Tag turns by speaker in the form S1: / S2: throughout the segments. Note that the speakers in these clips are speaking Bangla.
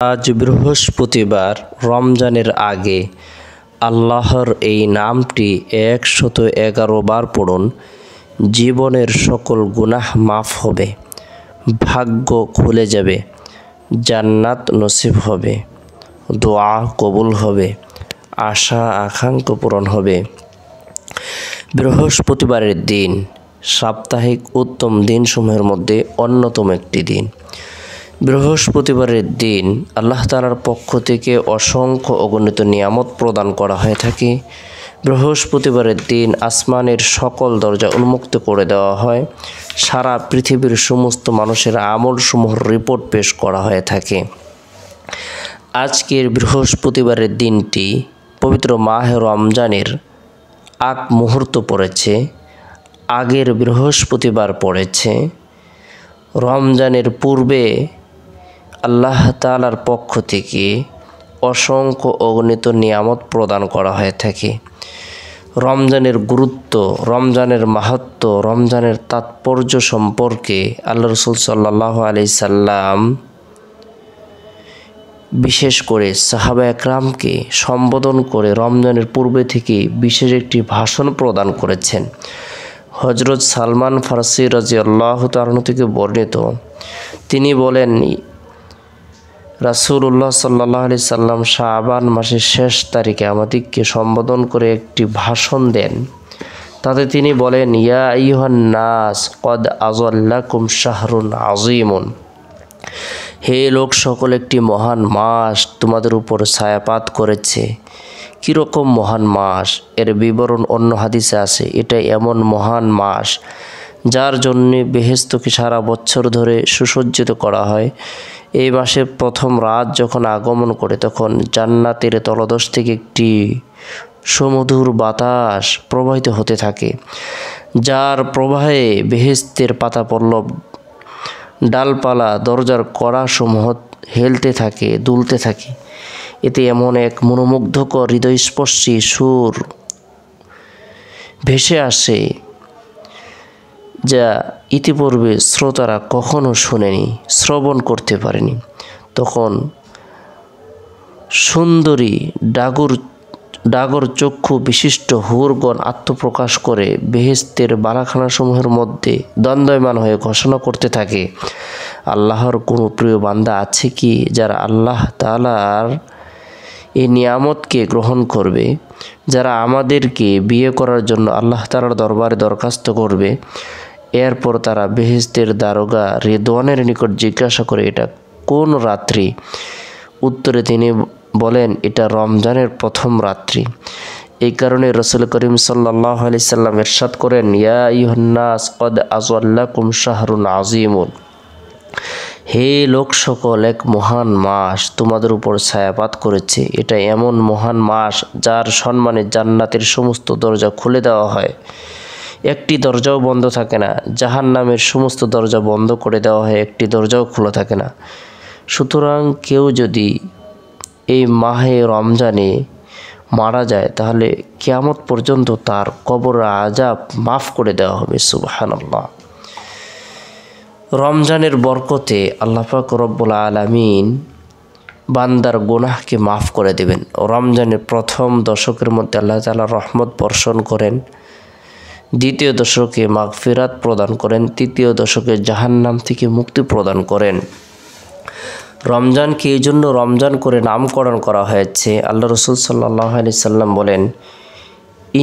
S1: আজ বৃহস্পতিবার রমজানের আগে আল্লাহর এই নামটি 111 বার পড়ুন। জীবনের সকল গুনাহ মাফ হবে, ভাগ্য খুলে যাবে, জান্নাত নসিব হবে, দোয়া কবুল হবে, আশা আকাঙ্ক্ষা পূরণ হবে। বৃহস্পতিবারের দিন সাপ্তাহিক উত্তম দিনসমূহের মধ্যে অন্যতম একটি দিন। বৃহস্পতিবারের দিন আল্লাহ তাআলার পক্ষ থেকে অসংখ্য অগণিত নিয়ামত প্রদান করা হয়ে থাকে। বৃহস্পতিবারের দিন আসমানের সকল দরজা উন্মুক্ত করে দেওয়া হয়। সারা পৃথিবীর সমস্ত মানুষের আমলসমূহের রিপোর্ট পেশ করা হয়ে থাকে। আজকের বৃহস্পতিবারের দিনটি পবিত্র মাহে রমজানের আগ মুহূর্ত পড়েছে, আগের বৃহস্পতিবার পড়েছে। রমজানের পূর্বে আল্লাহ তাআলার পক্ষ থেকে অসংখ্য অগণিত নিয়ামত প্রদান করা হয়ে থাকে। রমজানের গুরুত্ব, রমজানের মাহাত্ম্য, রমজানের তাৎপর্য সম্পর্কে আল্লাহ রাসূল সাল্লাল্লাহু আলাইহি সাল্লাম বিশেষ করে সাহাবা একরামকে সম্বোধন করে রমজানের পূর্বে থেকে বিশেষ একটি ভাষণ প্রদান করেছেন। হযরত সালমান ফারসি রাদিয়াল্লাহু তাআলা থেকে বর্ণিত, তিনি বলেন, রাসূলুল্লাহ সাল্লাল্লাহু আলাইহি সাল্লাম শাবান মাসের শেষ তারিখে আমাদেরকে সম্বোধন করে একটি ভাষণ দেন। তাতে তিনি বলেন, ইয়া আইয়ুহান নাস কদ আযাল্লাকুম শাহরুন আযীমুন, হে লোক সকল, একটি মহান মাস তোমাদের উপর ছায়াপাত করেছে। কীরকম মহান মাস? এর বিবরণ অন্য হাদিসে আছে। এটা এমন মহান মাস যার জন্যে বেহেশতকে সারা বছর ধরে সুসজ্জিত করা হয়। এই মাসে প্রথম রাত যখন আগমন করে তখন জান্নাতের তলদেশ থেকে একটি সুমধুর বাতাস প্রবাহিত হতে থাকে, যার প্রবাহে বেহেশতের পাতা পল্লব, ডালপালা, দরজার কড়াসমূহ হেলতে থাকে, দুলতে থাকে। এতে এমন এক মনোমুগ্ধকর হৃদয়স্পর্শী সুর ভেসে আসে যা ইতিপূর্বে শ্রোতারা কখনো শোনেনি, শ্রবণ করতে পারেনি। তখন সুন্দরী ডাগর চক্ষু বিশিষ্ট হুরগণ আত্মপ্রকাশ করে বেহেশতের বালাখানাসমূহের মধ্যে দ্বন্দ্বয়মান হয়ে ঘোষণা করতে থাকে, আল্লাহর কোনো প্রিয় বান্দা আছে কি যারা আল্লাহ তাআলার এই নিয়ামতকে গ্রহণ করবে, যারা আমাদেরকে বিয়ে করার জন্য আল্লাহ তাআলার দরবারে দরখাস্ত করবে। এরপর তারা বেহেশতের দারোগা রিদওয়ানের নিকট জিজ্ঞাসা করে, এটা কোন রাত্রি? উত্তরে তিনি বলেন, এটা রমজানের প্রথম রাত্রি। এই কারণে রাসূল করিম সাল্লাল্লাহু আলাইহি সাল্লাম ইরশাদ করেন, ইয়া আইয়ুহান নাস কদ আযাল্লাকুম শাহরুন আযীমুন, হে লোক সকল, এক মহান মাস তোমাদের উপর ছায়াপাত করেছে। এটা এমন মহান মাস যার সম্মানে জান্নাতের সমস্ত দরজা খুলে দেওয়া হয়, একটি দরজাও বন্ধ থাকে না। জাহান্নামের সমস্ত দরজা বন্ধ করে দেওয়া হয়, একটি দরজাও খোলা থাকে না। সুতরাং কেউ যদি এই মাহে রমজানে মারা যায় তাহলে কিয়ামত পর্যন্ত তার কবর আযাব মাফ করে দেওয়া হবে। সুবহানাল্লাহ। রমজানের বরকতে আল্লাহ পাক রব্বুল আলামিন বান্দার গুনাহকে মাফ করে দেবেন। রমজানের প্রথম দশকের মধ্যে আল্লাহ তাআলা রহমত বর্ষণ করেন, দ্বিতীয় দশকে মাগফিরাত প্রদান করেন, তৃতীয় দশকে জাহান্নাম থেকে মুক্তি প্রদান করেন। রমজানকে এই জন্য রমজান করে নামকরণ করা হয়েছে। আল্লাহ রাসূল সাল্লাল্লাহু আলাইহি সাল্লাম বলেন,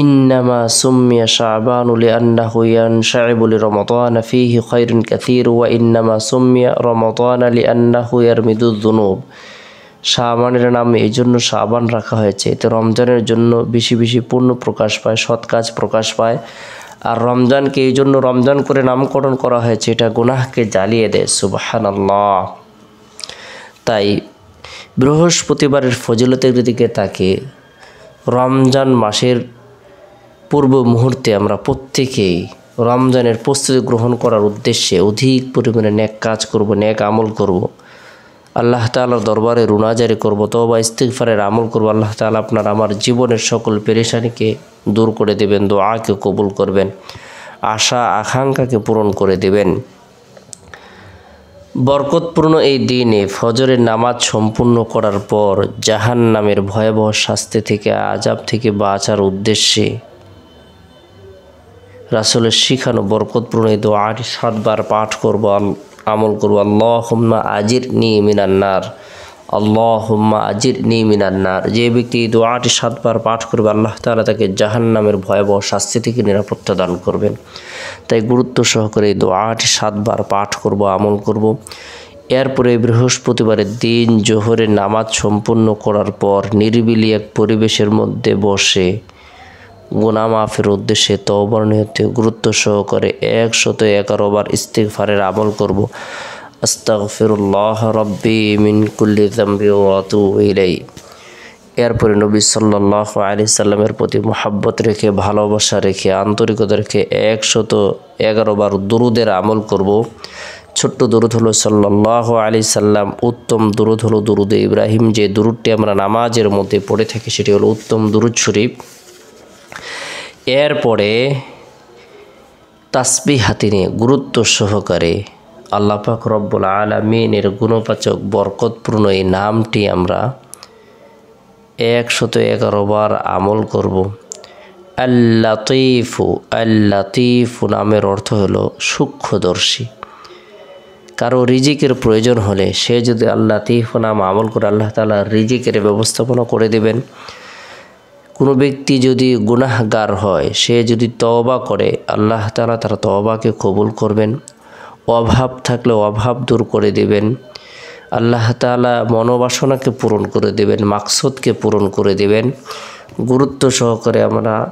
S1: ইন্নামা সুম্মিয়া শাবানু লিআন্নাহু ইয়ানশাইবু লিরমাদান ফীহি খায়রুন কাসীর ওয়া ইন্নামা সুম্মিয়া রমাদান লিআন্নাহু ইয়ারমিদুয যুনুব। শাবানের নামে এই জন্য শাবান রাখা হয়েছে, এতে রমজানের জন্য বেশি বেশি পুণ্য প্রকাশ পায়, সৎ কাজ প্রকাশ পায়। আর রমজানকে এই জন্য রমজান করে নামকরণ করা হয়েছে, এটা গুনাহকে জ্বালিয়ে দেয়। সুবহানাল্লাহ। তাই বৃহস্পতিবারের ফজিলতের দিকে তাকে রমজান মাসের পূর্ব মুহূর্তে আমরা প্রত্যেকেই রমজানের প্রস্তুতি গ্রহণ করার উদ্দেশ্যে অধিক পরিমাণে নেক কাজ করব, নেক আমল করব, আল্লাহ তাআলার দরবারে রুনাজারি করব, তওবা ইস্তিগফারের আমল করব। আল্লাহ তাআলা আপনার আমার জীবনের সকল পেরেশানিকে দূর করে দেবেন, দোয়াকে কবুল করবেন, আশা আকাঙ্ক্ষাকে পূরণ করে দেবেন। বরকতপূর্ণ এই দিনে ফজরের নামাজ সম্পূর্ণ করার পর জাহান্নামের ভয়াবহ শাস্তি থেকে, আযাব থেকে বাঁচার উদ্দেশ্যে রাসূলের শিখানো বরকতপূর্ণ এই দোয়াটি 7 বার পাঠ করব, আমল করব। আল্লাহুম্মা আজিরনি মিনান নার, আল্লাহুম্মা আজিরনি মিনান নার। যে ব্যক্তি এই দোয়াটি 7 বার পাঠ করবে, আল্লাহ তাআলা তাকে জাহান্নামের ভয়াবহ শাস্তি থেকে নিরাপত্তা দান করবেন। তাই গুরুত্ব সহকারে এই দোয়াটি 7 বার পাঠ করব, আমল করব। এরপরে বৃহস্পতিবারের দিন জোহরের নামাজ সম্পূর্ণ করার পর নিরিবিলি এক পরিবেশের মধ্যে বসে গুনাহ মাফের উদ্দেশ্যে তওবার নিয়তে গুরুত্ব সহকারে 111 বার ইস্তিগফারের আমল করব। আস্তাগফিরুল্লাহ রাব্বি মিন কুল্লি যামবি ওয়া আতুবু ইলাইহি। এরপরে নবী সাল্লাল্লাহু আলাইহি সাল্লামের প্রতি মহব্বত রেখে, ভালোবাসা রেখে, আন্তরিকতা রেখে 111 বার দুরুদের আমল করব। ছোট্ট দুরুদ হলো সাল্লাল্লাহু আলাইহি সাল্লাম, উত্তম দুরুদ হলো দুরুদে ইব্রাহিম। যে দুরুদটি আমরা নামাজের মধ্যে পড়ে থাকি সেটি হলো উত্তম দুরুদ শরীফ। এরপরে তাসবিহ হাতে নিয়ে গুরুত্ব সহকারে আল্লাহ পাক রব্বুল আলামিনের গুণবাচক বরকতপূর্ণ এই নামটি আমরা 111 বার আমল করব। আল-লাতীফু, আল-লাতীফু নামের অর্থ হলো সূক্ষ্মদর্শী। কারো রিজিকের প্রয়োজন হলে সে যদি আল-লাতীফু নাম আমল করে, আল্লাহ তাআলা রিজিকের ব্যবস্থাপনা করে দেবেন। কোনো ব্যক্তি যদি গুনাহগার হয়, সে যদি তওবা করে, আল্লাহ তাআলা তার তওবাকে কবুল করবেন। অভাব থাকলে অভাব দূর করে দেবেন। আল্লাহ তাআলা মনোবাসনাকে পূরণ করে দেবেন, মাকসুদকে পূরণ করে দেবেন। গুরুত্ব সহকারে আমরা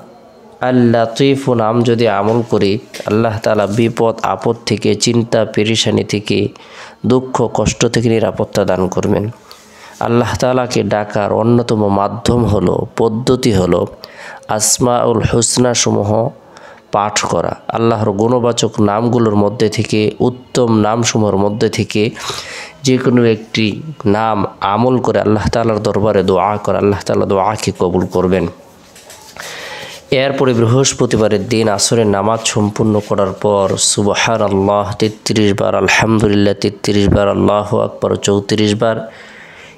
S1: আল-লাতীফু নাম যদি আমল করি, আল্লাহ তাআলা বিপদ আপদ থেকে, চিন্তা পেরেশানি থেকে, দুঃখ কষ্ট থেকে নিরাপত্তা দান করবেন। আল্লাহ তাআলাকে ডাকার অন্যতম মাধ্যম হলো, পদ্ধতি হলো আসমাউল হুসনা সমূহ পাঠ করা। আল্লাহর গুণবাচক নামগুলোর মধ্যে থেকে, উত্তম নামসমূহের মধ্যে থেকে যে কোনো একটি নাম আমল করে আল্লাহ তাআলার দরবারে দোয়া করে, আল্লাহ তাআলা দোয়াকে কবুল করবেন। এরপরে বৃহস্পতিবারের দিন আসরের নামাজ সম্পূর্ণ করার পর সুবহানাল্লাহ 33 বার, আলহামদুলিল্লাহ 33 বার, আল্লাহু আকবার 34 বার,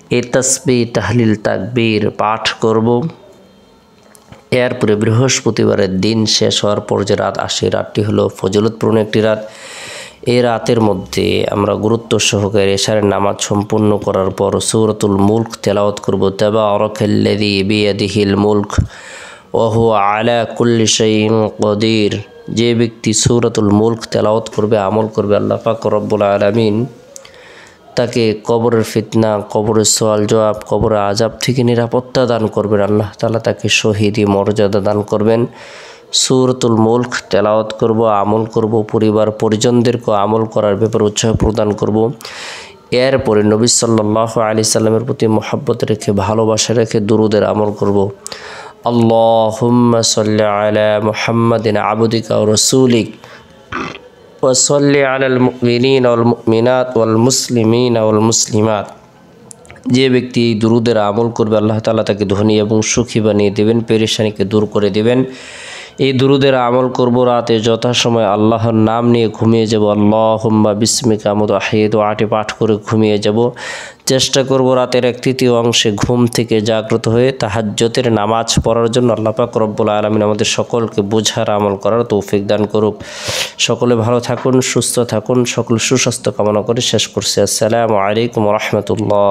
S1: এই তাসবিহ তাহলিল তাকবীর পাঠ করব। এরপরে বৃহস্পতিবারের দিন শেষ হওয়ার পর যে রাত আসে, রাতটি হলো ফজিলতপূর্ণ একটি রাত। এই রাতের মধ্যে আমরা গুরুত্ব সহকারে এশারের নামাজ সম্পূর্ণ করার পর সূরাতুল মুলক তেলাওয়াত করব। তাবারাকাল্লাযী বিয়াদিহিল মুলক ওয়া হুয়া আলা কুল্লি শাইইন কাদির। যে ব্যক্তি সূরাতুল মুলক তেলাওয়াত করবে, আমল করবে, আল্লাহ পাক রব্বুল আলামিন তাকে কবরের ফিতনা, কবরের সওয়াল জবাব, কবরের আযাব থেকে নিরাপত্তা দান করবেন। আল্লাহ তাআলা তাকে শহীদি মর্যাদা দান করবেন। সূরাতুল মুলক তেলাওয়াত করব, আমল করব, পরিবার পরিজনদেরকে আমল করার ব্যাপারে উৎসাহ প্রদান করব। এরপরে নবী সাল্লাল্লাহু আলাইহি সাল্লামের প্রতি মহব্বত রেখে, ভালোবাসা রেখে দুরুদের আমল করব। আল্লাহুম্মা সাল্লি আলা মুহাম্মাদিন আবদিকা ওয়া রাসূলিক ওয়া সাল্লি আলাল মুমিনিনা ওয়াল মুমিনাত ওয়াল মুসলিমিনা ওয়াল মুসলিমাত। যে ব্যক্তি এই দুরুদের আমল করবে, আল্লাহ তাআলা তাকে ধনী এবং সুখী বানিয়ে দেবেন, পেরেশানিকে দূর করে দেবেন। এই দুরুদের আমল করব, রাতে যথাসময় আল্লাহর নাম নিয়ে ঘুমিয়ে যাব। আল্লাহুম্মা বিসমিকা আমুতু আহইয়া দোয়াটি পাঠ করে ঘুমিয়ে যাব। চেষ্টা করব রাতের 1/3 অংশে ঘুম থেকে জাগ্রত হয়ে তাহাজ্জুদের নামাজ পড়ার জন্য। আল্লাহ পাক রব্বুল আলামিন আমাদের সকলকে বোঝার আমল করার তৌফিক দান করুক। সকলে ভালো থাকুন, সুস্থ থাকুন, সকল সুস্বাস্থ্য কামনা করে শেষ করছি। আসসালামু আলাইকুম ওয়া রাহমাতুল্লাহ।